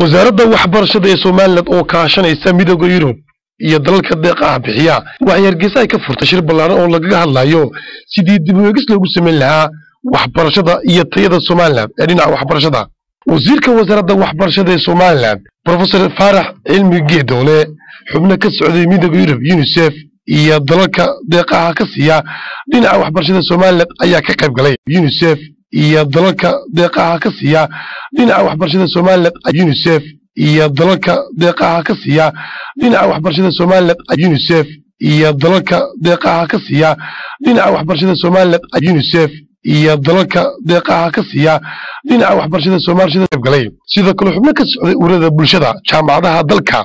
wasaaradda waxbarashada ee Soomaaliland oo kaashanaysa midowga Yurub iyo dalalka deeqaha bixiya waxay Hargeysa ay ka furtay shir ballaaran oo lagaga hadlayo sidii dib u eegis loogu sameyn lahaa waxbarashada iyo tayada Soomaaliland ee dhinaca waxbarashada. wasiirka wasaaradda waxbarashada ee Soomaaliland Professor Farax Cilmi Geedole xubno ka socday midowga Yurub UNICEF iyo dalalka deeqaha ka siiya dhinaca waxbarashada Soomaaliland ayaa ka qayb galay. UNICEF iyo dalalka deeqaha ka siiya dhinaca waxbarashada Soomaaliland UNICEF iyo dalalka deeqaha ka siiya dhinaca waxbarashada Soomaaliland UNICEF iyo dalalka deeqaha ka siiya dhinaca waxbarashada Soomaaliland UNICEF iyo dalalka deeqaha ka siiya dhinaca waxbarashada Soomaaliland qayb galay. sidoo kale xubno ka socday ururada bulshada jaamacadaha dalka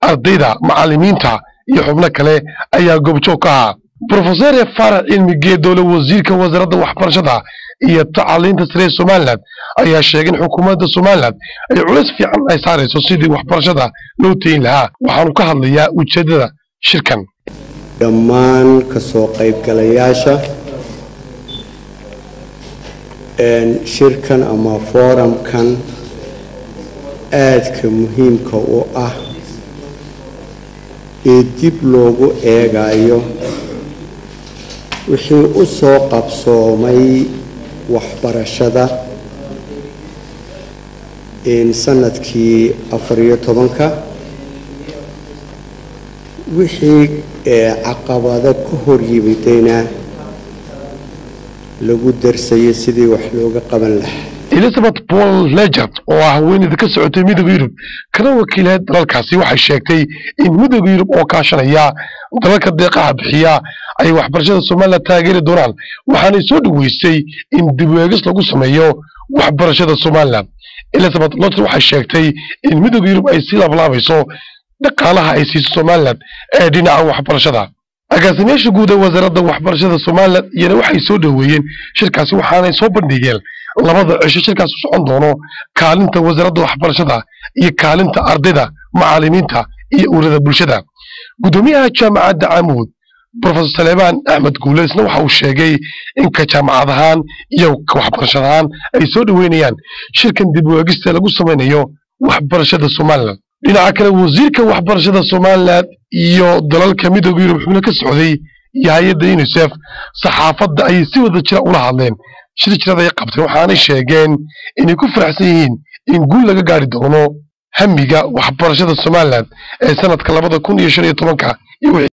ardayda macallimiinta iyo xubno kale ayaa goobjoog ka ahaa. Professor Farax Cilmi Geedole wasiirka wasaaradda waxbarashada iyo tacliinta sare ee Soomaaliland ayaa sheegay in xukuumadda Soomaaliland ay culays fiican ay saarayso sidii waxbarashada loo tayin lahaa. waxaanu ka hadlayaa ujeedada shirkan. dhammaan ka soo qaybgalayaasha shirkan ama forumkan aadka muhiimka u ah ee dib loogu eegayo wixii u soo qabsoomay waxbarashada sanadkii 14 wixii caqabado ku hor yimidayna lagu darsayo sidii wax looga qaban lahaa. Elizabeth Paul Legend oo ah haweeneyda ka socotay midowga Yurub kana wakiilad dalalkaasi waxay sheegtay in midowga Yurub oo kaashanaya dalalka deeqaha bixiya ay waxbarashada Soomaaliland taageeri doonaan waxaana soo dhaweysay in dib u eegis lagu sameeyo waxbarashada Soomaaliland. Elizabeth Legend waxay sheegtay in midowga Yurub ay si lablaabayso dhaqaalaha ay siiso Soomaaliland ee dhinaca waxbarashada. agaasimayaasha guud ee wasaaradda waxbarashada Soomaaliland iyana waxay soo dhaweeyeen shirkaasi waxaana soo bandhigeen labada cisho shirkaas u socon doono kaalinta wasaaradda waxbarashada iyo kaalinta ardayda macallimiinta iyo ururada bulshada. gudoomiyaha jaamacadda Amuud Professor Saleeman Ahmed Guuleysna waxa uu sheegay in ka jaamacadahan iyo waxbarashadahan ay soo dhaweynayaan shirkan dib u eegista lagu sameynayo waxbarashada Soomaaliland. dhinaca kale wasiirka waxbarashada Soomaaliland iyo dalalka midowga Yurub xubno ka socday iyo hay'adda UNICEF saxaafadda ay si wada jira ula hadleen shirkada ay qabtay waxaanay sheegeen inay ku faraxsan yihiin in guul laga gaari doono hamiga waxbarashada Soomaaliland ee sanadka 2015